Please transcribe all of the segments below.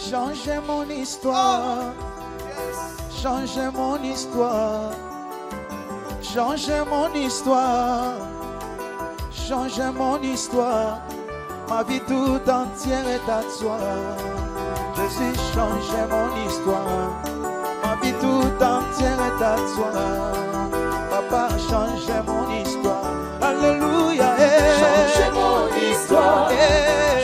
Changez mon histoire. Changez mon histoire. Changez mon histoire. Changez mon histoire. Ma vie tout entière est à toi. Jésus, changez mon histoire. Ma vie tout entière est à toi. Papa, changez mon histoire. Alléluia. Changez mon histoire.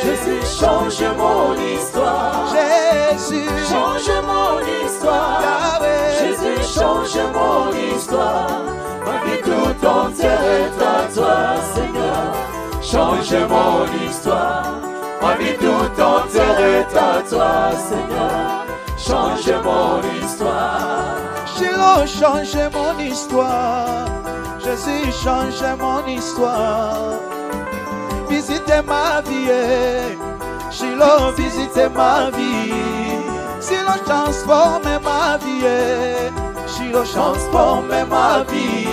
Jésus, change mon histoire. Jésus, change mon histoire. Yahweh. Jésus, change mon histoire. Ma vie tout entière est à toi, Seigneur. Change mon histoire. Ma vie tout entière est à toi, Seigneur. Change mon histoire. Shiloh, changez mon histoire. Jésus, changez mon histoire. Visitez ma vie. Shiloh, visitez ma vie. Shiloh, transformez ma vie. Shiloh, transformez ma vie.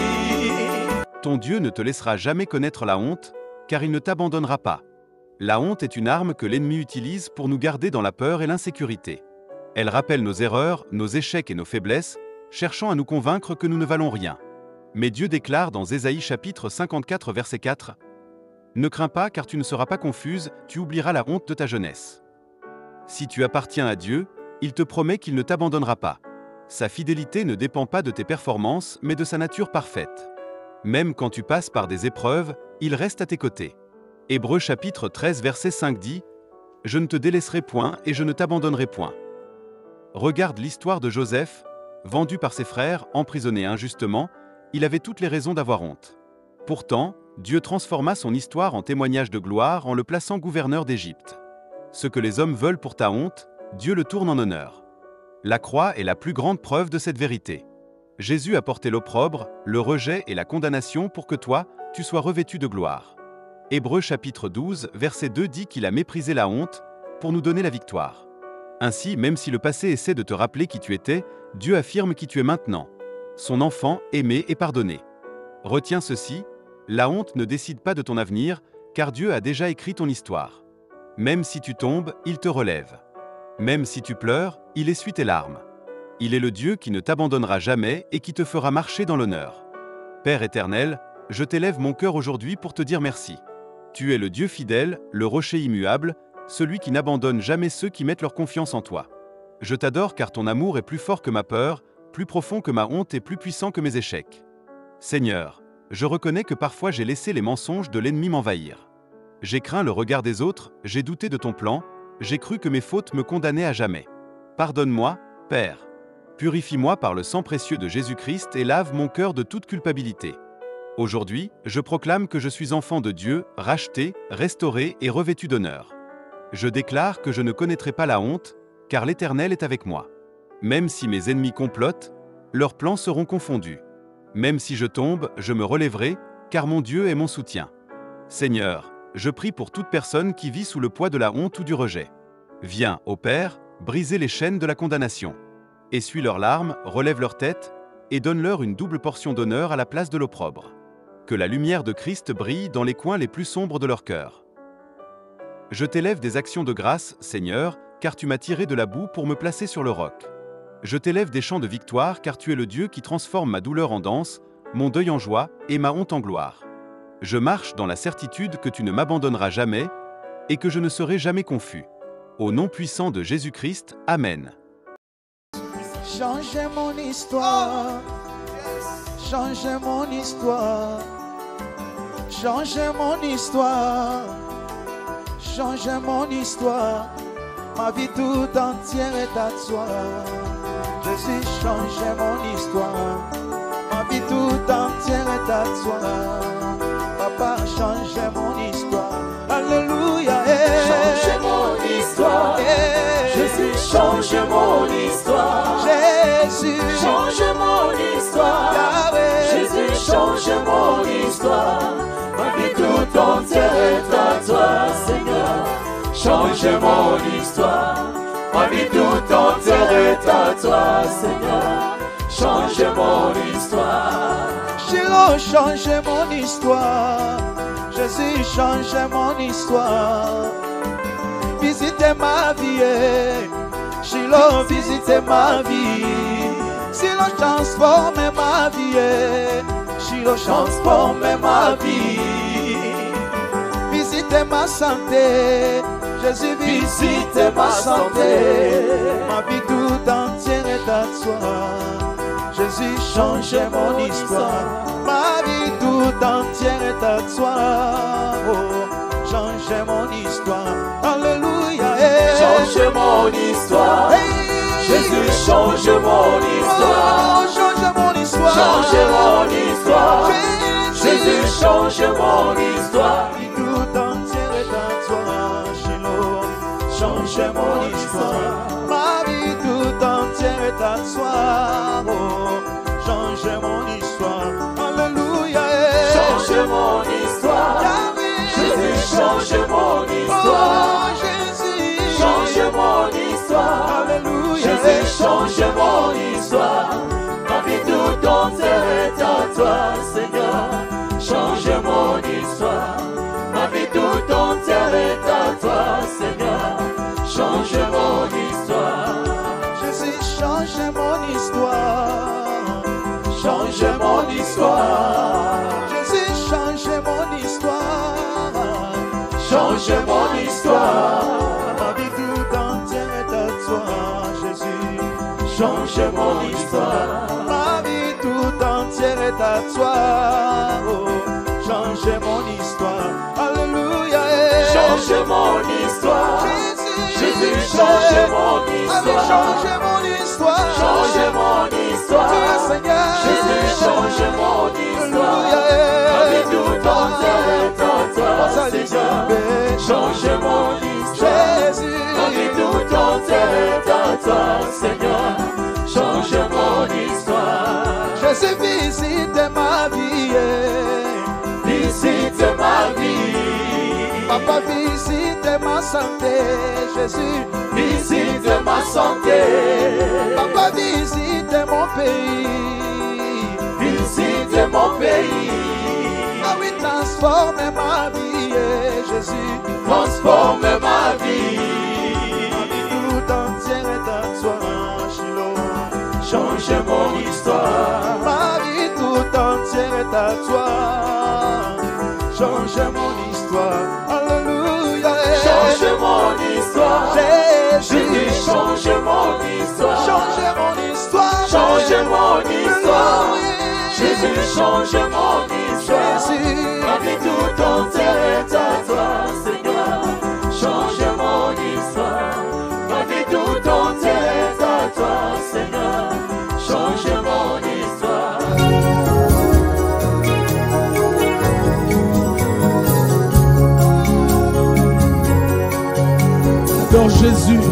Ton Dieu ne te laissera jamais connaître la honte, car il ne t'abandonnera pas. La honte est une arme que l'ennemi utilise pour nous garder dans la peur et l'insécurité. Elle rappelle nos erreurs, nos échecs et nos faiblesses, cherchant à nous convaincre que nous ne valons rien. Mais Dieu déclare dans Ésaïe chapitre 54 verset 4 « Ne crains pas car tu ne seras pas confuse, tu oublieras la honte de ta jeunesse. » Si tu appartiens à Dieu, il te promet qu'il ne t'abandonnera pas. Sa fidélité ne dépend pas de tes performances, mais de sa nature parfaite. Même quand tu passes par des épreuves, il reste à tes côtés. Hébreux chapitre 13 verset 5 dit « Je ne te délaisserai point et je ne t'abandonnerai point. » Regarde l'histoire de Joseph, vendu par ses frères, emprisonné injustement, il avait toutes les raisons d'avoir honte. Pourtant, Dieu transforma son histoire en témoignage de gloire en le plaçant gouverneur d'Égypte. Ce que les hommes veulent pour ta honte, Dieu le tourne en honneur. La croix est la plus grande preuve de cette vérité. Jésus a porté l'opprobre, le rejet et la condamnation pour que toi, tu sois revêtu de gloire. Hébreux chapitre 12, verset 2 dit qu'il a méprisé la honte pour nous donner la victoire. Ainsi, même si le passé essaie de te rappeler qui tu étais, Dieu affirme qui tu es maintenant. Son enfant, aimé et pardonné. Retiens ceci, la honte ne décide pas de ton avenir, car Dieu a déjà écrit ton histoire. Même si tu tombes, il te relève. Même si tu pleures, il essuie tes larmes. Il est le Dieu qui ne t'abandonnera jamais et qui te fera marcher dans l'honneur. Père éternel, je t'élève mon cœur aujourd'hui pour te dire merci. Tu es le Dieu fidèle, le rocher immuable, celui qui n'abandonne jamais ceux qui mettent leur confiance en toi. Je t'adore car ton amour est plus fort que ma peur, plus profond que ma honte et plus puissant que mes échecs. Seigneur, je reconnais que parfois j'ai laissé les mensonges de l'ennemi m'envahir. J'ai craint le regard des autres, j'ai douté de ton plan, j'ai cru que mes fautes me condamnaient à jamais. Pardonne-moi, Père. Purifie-moi par le sang précieux de Jésus-Christ et lave mon cœur de toute culpabilité. Aujourd'hui, je proclame que je suis enfant de Dieu, racheté, restauré et revêtu d'honneur. Je déclare que je ne connaîtrai pas la honte, car l'Éternel est avec moi. Même si mes ennemis complotent, leurs plans seront confondus. Même si je tombe, je me relèverai, car mon Dieu est mon soutien. Seigneur, je prie pour toute personne qui vit sous le poids de la honte ou du rejet. Viens, ô Père, briser les chaînes de la condamnation. Essuie leurs larmes, relève leur tête, et donne-leur une double portion d'honneur à la place de l'opprobre. Que la lumière de Christ brille dans les coins les plus sombres de leur cœur. Je t'élève des actions de grâce, Seigneur, car tu m'as tiré de la boue pour me placer sur le roc. Je t'élève des chants de victoire, car tu es le Dieu qui transforme ma douleur en danse, mon deuil en joie et ma honte en gloire. Je marche dans la certitude que tu ne m'abandonneras jamais et que je ne serai jamais confus. Au nom puissant de Jésus-Christ, Amen. Changez mon histoire. Changez mon histoire. Changez mon histoire. Changez mon histoire. Ma vie tout entière est à toi. Jésus, changez mon histoire. Ma vie tout entière est à toi. Papa, changez mon histoire. Alléluia. Change mon histoire. Jésus, change mon histoire. Jésus, change mon histoire. Yahweh. Jésus, change mon histoire. Ma vie tout entière est à toi, Seigneur. Change mon histoire. Ma vie tout entière est à toi, Seigneur. Change mon histoire. Shiloh, changez mon histoire. Jésus, changez mon histoire. Visitez ma vie. Shiloh, visitez ma vie. Shiloh, transformez ma vie. Shiloh, transformez ma vie. Visitez ma santé. Jésus, visitez ma santé. Ma vie tout entière est à toi. Jésus, change mon histoire. Ma vie tout entière est à toi. Oh, change mon histoire. Alléluia. Change mon histoire. Jésus, change mon histoire. Oh, change mon histoire. Change mon histoire. Jésus, change mon histoire. Ma vie tout entière est à toi. Shiloh, change mon histoire. Ma vie tout entière est à toi. Oh, change mon histoire. Alléluia. Change mon histoire. Jésus, change mon histoire. Oh, Jésus, change mon histoire. Alléluia. Jésus, change mon histoire. Ma vie tout entière est à toi, Seigneur. Change mon histoire. Ma vie tout entière est à toi, Seigneur. Change mon histoire. Jésus, change mon histoire. Change mon histoire. Jésus, change mon histoire. Change mon histoire. Ma vie tout entière est à toi, Jésus. Change mon histoire. Ma vie tout entière est à toi. Oh, change mon histoire. Alléluia. Change mon histoire. Jésus, change mon histoire. Change mon histoire. Change mon histoire. Seigneur. Jésus, change mon histoire. Ma vie tout entière est à toi, Seigneur. Change mon histoire. Ma vie tout entière est à toi, Seigneur. Change mon histoire. Jésus, visite ma vie. Visite ma vie. Papa, visite ma santé. Jésus, visite ma santé. Papa, visite mon pays. Visite mon pays. Ah oui, transforme ma vie, Jésus. Transforme ma vie. Ma vie tout entière est à toi, Shiloh. Change mon histoire. Ma vie tout entière est à toi. Change mon histoire. Alléluia. Change mon histoire. Jésus, change mon histoire. Change mon histoire. Change mon histoire. Jésus, change mon histoire. Jésus, ma vie tout entière est à toi, Seigneur. Change mon histoire. Ma vie tout entière est à toi, Seigneur. Change mon histoire. Adore Jésus.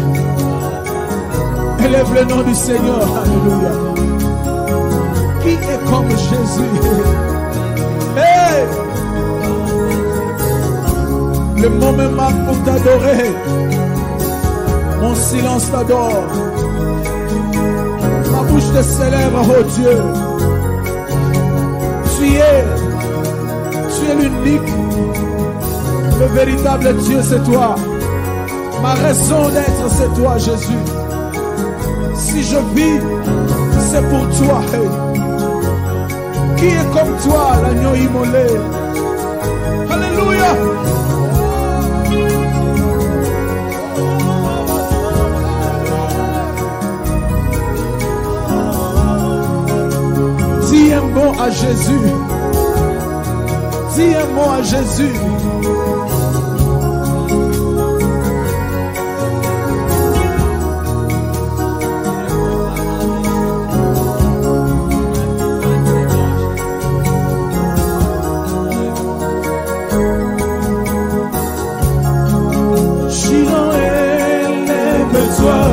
Élève le nom du Seigneur. Alléluia. Qui est comme Jésus? Hey! Le mot me marque pour t'adorer. Mon silence t'adore. Ma bouche te célèbre, oh Dieu. Tu es l'unique. Le véritable Dieu, c'est toi. Ma raison d'être, c'est toi, Jésus. Si je vis, c'est pour toi. Hey. Qui est comme toi, l'agneau immolé? Alléluia. Dis un mot à Jésus. Dis un mot à Jésus. Shiloh, lève-toi,